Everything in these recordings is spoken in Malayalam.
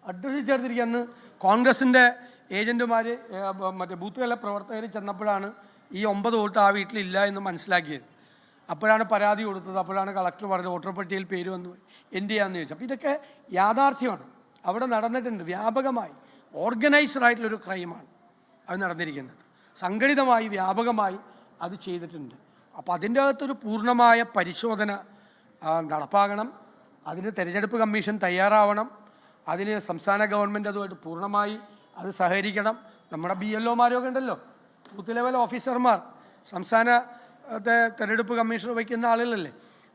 അഡ്രസ്സിൽ ചേർത്തിരിക്കുക. അന്ന് കോൺഗ്രസിൻ്റെ ഏജൻറ്റുമാർ മറ്റേ ബൂത്തുകളിലെ പ്രവർത്തകർ ചെന്നപ്പോഴാണ് ഈ 9 വോട്ട് ആ വീട്ടിലില്ല എന്ന് മനസ്സിലാക്കിയത്. അപ്പോഴാണ് പരാതി കൊടുത്തത്. അപ്പോഴാണ് കളക്ടർ പറഞ്ഞത് വോട്ടർ പട്ടികയിൽ പേര് വന്നു, എന്ത് ചെയ്യാമെന്ന് ചോദിച്ചു. അപ്പോൾ ഇതൊക്കെ യാഥാർത്ഥ്യമാണ്, അവിടെ നടന്നിട്ടുണ്ട്. വ്യാപകമായി ഓർഗനൈസ്ഡ് ആയിട്ടുള്ളൊരു ക്രൈമാണ് അത് നടന്നിരിക്കുന്നത്. സംഘടിതമായി വ്യാപകമായി അത് ചെയ്തിട്ടുണ്ട്. അപ്പോൾ അതിൻ്റെ അകത്തൊരു പൂർണ്ണമായ പരിശോധന നടപ്പാകണം. അതിന് തെരഞ്ഞെടുപ്പ് കമ്മീഷൻ തയ്യാറാവണം. അതിന് സംസ്ഥാന ഗവൺമെൻറ് അതുമായിട്ട് പൂർണ്ണമായി അത് സഹകരിക്കണം. നമ്മുടെ BLOമാരൊക്കെ ഉണ്ടല്ലോ, ബൂത്ത് ലെവൽ ഓഫീസർമാർ, സംസ്ഥാനത്തെ തെരഞ്ഞെടുപ്പ് കമ്മീഷണർ വയ്ക്കുന്ന ആളുകളല്ലേ.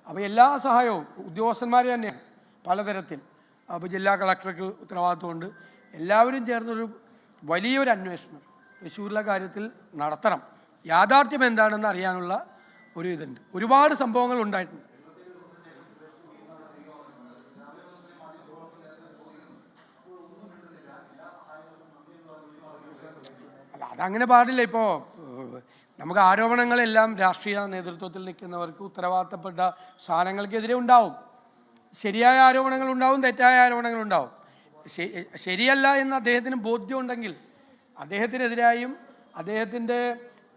അപ്പോൾ എല്ലാ സഹായവും ഉദ്യോഗസ്ഥന്മാർ തന്നെയാണ് പലതരത്തിൽ. അപ്പോൾ ജില്ലാ കളക്ടർക്ക് ഉത്തരവാദിത്വമുണ്ട്. എല്ലാവരും ചേർന്നൊരു വലിയൊരു അന്വേഷണം തൃശ്ശൂരിലെ കാര്യത്തിൽ നടത്തണം. യാഥാർത്ഥ്യം എന്താണെന്ന് അറിയാനുള്ള ഒരു ഇതുണ്ട്. ഒരുപാട് സംഭവങ്ങൾ ഉണ്ടായിട്ടുണ്ട്. അല്ല, അതങ്ങനെ പാടില്ല. ഇപ്പോൾ നമുക്ക് ആരോപണങ്ങളെല്ലാം രാഷ്ട്രീയ നേതൃത്വത്തിൽ നിൽക്കുന്നവർക്ക് ഉത്തരവാദിത്തപ്പെട്ട സ്ഥാനങ്ങൾക്കെതിരെ ഉണ്ടാവും. ശരിയായ ആരോപണങ്ങളുണ്ടാവും, തെറ്റായ ആരോപണങ്ങളുണ്ടാവും. ശരിയല്ല എന്ന് അദ്ദേഹത്തിന് ബോധ്യമുണ്ടെങ്കിൽ അദ്ദേഹത്തിനെതിരായും അദ്ദേഹത്തിൻ്റെ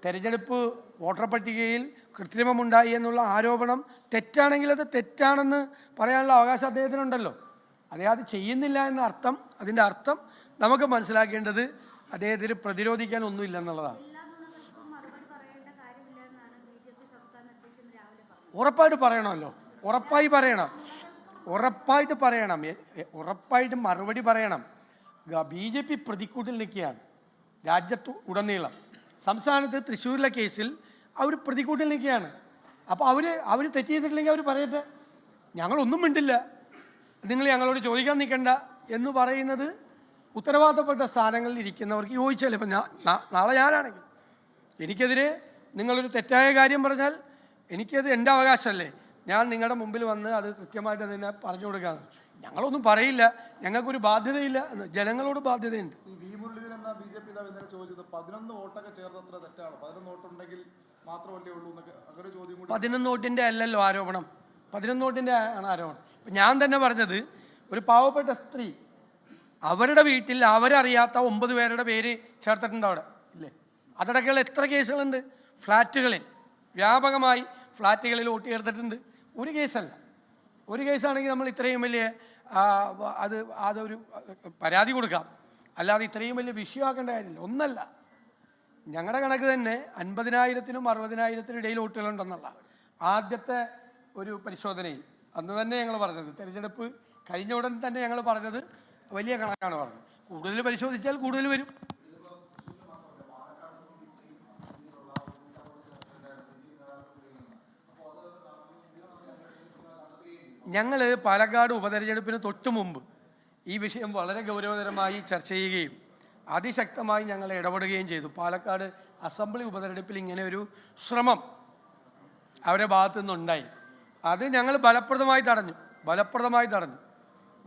തെരഞ്ഞെടുപ്പ് വോട്ടർ പട്ടികയിൽ കൃത്രിമമുണ്ടായി എന്നുള്ള ആരോപണം തെറ്റാണെങ്കിൽ അത് തെറ്റാണെന്ന് പറയാനുള്ള അവകാശം അദ്ദേഹത്തിനുണ്ടല്ലോ. അദ്ദേഹം അത് ചെയ്യുന്നില്ല എന്ന അർത്ഥം, അതിൻ്റെ അർത്ഥം നമുക്ക് മനസ്സിലാക്കേണ്ടത് അദ്ദേഹത്തിന് പ്രതിരോധിക്കാൻ ഒന്നുമില്ലെന്നുള്ളതാണ്. ഉറപ്പായിട്ട് പറയണമല്ലോ, ഉറപ്പായിട്ട് മറുപടി പറയണം. BJP പ്രതിക്കൂട്ടിൽ നിൽക്കുകയാണ് രാജ്യത്ത് ഉടനീളം. സംസ്ഥാനത്ത് തൃശ്ശൂരിലെ കേസിൽ അവർ പ്രതിക്കൂട്ടിൽ നിൽക്കുകയാണ്. അപ്പോൾ അവർ തെറ്റ് ചെയ്തിട്ടില്ലെങ്കിൽ അവർ പറയട്ടെ, ഞങ്ങളൊന്നും മിണ്ടില്ല, നിങ്ങൾ ഞങ്ങളോട് ചോദിക്കാൻ നിൽക്കണ്ട എന്ന് പറയുന്നത് ഉത്തരവാദിത്തപ്പെട്ട സ്ഥാനങ്ങളിൽ ഇരിക്കുന്നവർക്ക് യോജിച്ചാൽ. ഇപ്പം നാളെ ഞാനാണെങ്കിൽ എനിക്കെതിരെ നിങ്ങളൊരു തെറ്റായ കാര്യം പറഞ്ഞാൽ എനിക്കത് എൻ്റെ അവകാശമല്ലേ. ഞാൻ നിങ്ങളുടെ മുമ്പിൽ വന്ന് അത് കൃത്യമായിട്ട് അതിനെ പറഞ്ഞു കൊടുക്കാണ്. ഞങ്ങളൊന്നും പറയില്ല, ഞങ്ങൾക്കൊരു ബാധ്യതയില്ല, ജനങ്ങളോട് ബാധ്യതയുണ്ട്. ഈ വി മുരളീധരൻ എന്ന BJP നേതാവ് ഇന്നലെ ചോദിച്ചത് 11 വോട്ടൊക്കെ ചേർന്നത്ര തെറ്റാണ്, 11 വോട്ടുണ്ടെങ്കിൽ മാത്രമല്ലേ ഉള്ളൂ എന്നൊക്കെ അങ്ങനെ ചോദ്യം കൂടി. 11 വോട്ടിൻ്റെ അല്ലല്ലോ ആരോപണം, 11 വോട്ടിൻ്റെ ആണ് ആരോപണം. ഇപ്പം ഞാൻ തന്നെ പറഞ്ഞത്, ഒരു പാവപ്പെട്ട സ്ത്രീ അവരുടെ വീട്ടിൽ അവരറിയാത്ത 9 പേരുടെ പേര് ചേർത്തിട്ടുണ്ട് അവിടെ ഇല്ലേ. അതടക്കമുള്ള എത്ര കേസുകളുണ്ട്. ഫ്ലാറ്റുകളിൽ വ്യാപകമായി ഫ്ലാറ്റുകളിൽ വോട്ട് ചേർത്തിട്ടുണ്ട്. ഒരു കേസല്ല, ഒരു കേസാണെങ്കിൽ നമ്മൾ ഇത്രയും വലിയ അതൊരു പരാതി കൊടുക്കാം, അല്ലാതെ ഇത്രയും വലിയ വിഷയമാക്കേണ്ട കാര്യമില്ല. ഒന്നല്ല, ഞങ്ങളുടെ കണക്ക് തന്നെ 50,000-നും 60,000-നും ഇടയിൽ വോട്ടുകളുണ്ടെന്നുള്ള ആദ്യത്തെ ഒരു പരിശോധനയിൽ അന്ന് തന്നെ ഞങ്ങൾ പറഞ്ഞത്, തെരഞ്ഞെടുപ്പ് കഴിഞ്ഞ ഉടൻ തന്നെ ഞങ്ങൾ പറഞ്ഞത് വലിയ കണക്കാണ് പറഞ്ഞത്. കൂടുതൽ പരിശോധിച്ചാൽ കൂടുതൽ വരും. ഞങ്ങൾ പാലക്കാട് ഉപതെരഞ്ഞെടുപ്പിന് തൊട്ട് മുമ്പ് ഈ വിഷയം വളരെ ഗൗരവതരമായി ചർച്ച ചെയ്യുകയും അതിശക്തമായി ഞങ്ങൾ ഇടപെടുകയും ചെയ്തു. പാലക്കാട് അസംബ്ലി ഉപതെരഞ്ഞെടുപ്പിൽ ഇങ്ങനെ ഒരു ശ്രമം അവരുടെ ഭാഗത്തു നിന്നുണ്ടായി. അത് ഞങ്ങൾ ഫലപ്രദമായി തടഞ്ഞു.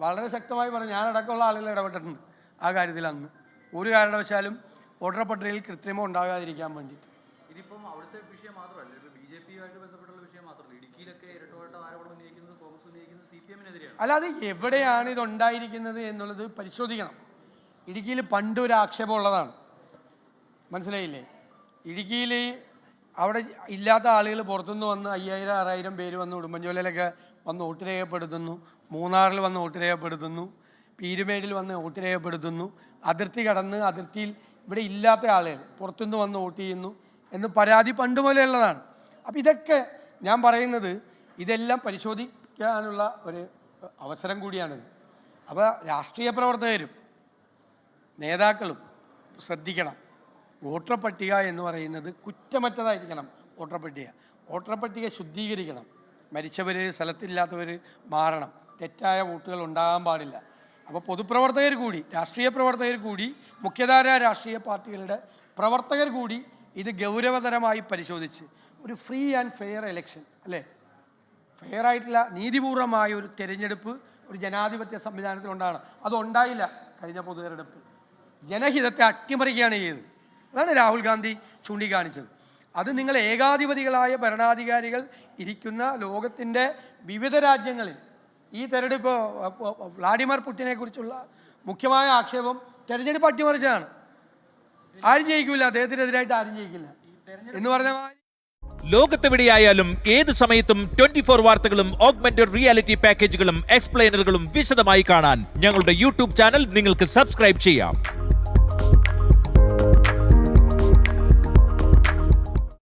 വളരെ ശക്തമായി പറഞ്ഞു. ഞാനടക്കമുള്ള ആളുകൾ ഇടപെട്ടിട്ടുണ്ട് ആ കാര്യത്തിൽ. അന്ന് ഒരു കാരണവശാലും വോട്ടർ പട്ടികയിൽ കൃത്രിമം ഉണ്ടാകാതിരിക്കാൻ വേണ്ടിയിട്ട്. ഇതിപ്പം അവിടുത്തെ വിഷയം മാത്രമല്ല, ഇപ്പോൾ BJP-യുമായിട്ട് ബന്ധപ്പെട്ടുള്ള വിഷയം മാത്രമല്ല, ഇടുക്കിയിലൊക്കെ ഇരട്ടവോട്ട് ആരോപണം ഉന്നയിക്കുന്നത് കോൺഗ്രസ് ഉന്നയിക്കുന്നത് CPM-നെതിരെയാണ്. അല്ലാതെ എവിടെയാണ് ഇതുണ്ടായിരിക്കുന്നത് എന്നുള്ളത് പരിശോധിക്കണം. ഇടുക്കിയിൽ പണ്ട് ഒരു ആക്ഷേപം ഉള്ളതാണ്, മനസ്സിലായില്ലേ. ഇടുക്കിയിൽ അവിടെ ഇല്ലാത്ത ആളുകൾ പുറത്തുനിന്ന് വന്ന് 5,000-6,000 പേര് വന്ന് ഉടുമ്പൻചോലയിലൊക്കെ വന്ന് വോട്ട് രേഖപ്പെടുത്തുന്നു, മൂന്നാറിൽ വന്ന് വോട്ട് രേഖപ്പെടുത്തുന്നു, പീരുമേടിൽ വന്ന് വോട്ട് രേഖപ്പെടുത്തുന്നു, അതിർത്തി കടന്ന് അതിർത്തിയിൽ ഇവിടെ ഇല്ലാത്ത ആളുകൾ പുറത്തുനിന്ന് വന്ന് വോട്ട് ചെയ്യുന്നു എന്ന് പരാതി പണ്ട് പോലെയുള്ളതാണ്. അപ്പോൾ ഇതൊക്കെ ഞാൻ പറയുന്നത്, ഇതെല്ലാം പരിശോധിക്കാനുള്ള ഒരു അവസരം കൂടിയാണിത്. അപ്പോൾ രാഷ്ട്രീയ പ്രവർത്തകരും നേതാക്കളും ശ്രദ്ധിക്കണം. വോട്ടർ പട്ടിക എന്ന് പറയുന്നത് കുറ്റമറ്റതായിരിക്കണം. വോട്ടർ പട്ടിക ശുദ്ധീകരിക്കണം. മരിച്ചവർ, സ്ഥലത്തില്ലാത്തവർ മാറണം. തെറ്റായ വോട്ടുകൾ ഉണ്ടാകാൻ പാടില്ല. അപ്പോൾ പൊതുപ്രവർത്തകർ കൂടി, രാഷ്ട്രീയ പ്രവർത്തകർ കൂടി, മുഖ്യധാര രാഷ്ട്രീയ പാർട്ടികളുടെ പ്രവർത്തകർ കൂടി ഇത് ഗൗരവതരമായി പരിശോധിച്ച് ഒരു ഫ്രീ ആൻഡ് ഫെയർ ഇലക്ഷൻ, അല്ലേ, ഫെയർ ആയിട്ടുള്ള നീതിപൂർവമായ ഒരു തെരഞ്ഞെടുപ്പ് ഒരു ജനാധിപത്യ സംവിധാനത്തിൽ ഉണ്ടാകണം. അതുണ്ടായില്ല കഴിഞ്ഞ പൊതു തെരഞ്ഞെടുപ്പ്. ജനഹിതത്തെ അട്ടിമറിക്കുകയാണ് ചെയ്തത്. അതാണ് രാഹുൽ ഗാന്ധി ചൂണ്ടിക്കാണിച്ചത്. അത് നിങ്ങൾ ഏകാധിപതികളായ ഭരണാധികാരികൾ ഇരിക്കുന്ന ലോകത്തിൻ്റെ വിവിധ രാജ്യങ്ങളിൽ ഈ തെരഞ്ഞെടുപ്പ് വ്ളാഡിമിർ പുടിനെ കുറിച്ചുള്ള മുഖ്യമായ ആക്ഷേപം തെരഞ്ഞെടുപ്പ് അട്ടിമറിച്ചതാണ്. ആരും ജയിക്കില്ല, അദ്ദേഹത്തിനെതിരായിട്ട് ആരും ജയിക്കില്ല എന്ന് പറഞ്ഞ ലോകത്തെവിടെയായാലും ഏത് സമയത്തും 24 വാർത്തകളും ഓഗ്മെന്റഡ് റിയാലിറ്റി പാക്കേജുകളും എക്സ്പ്ലെയിനറുകളും വിശദമായി കാണാൻ ഞങ്ങളുടെ യൂട്യൂബ് ചാനൽ നിങ്ങൾക്ക് സബ്സ്ക്രൈബ് ചെയ്യാം.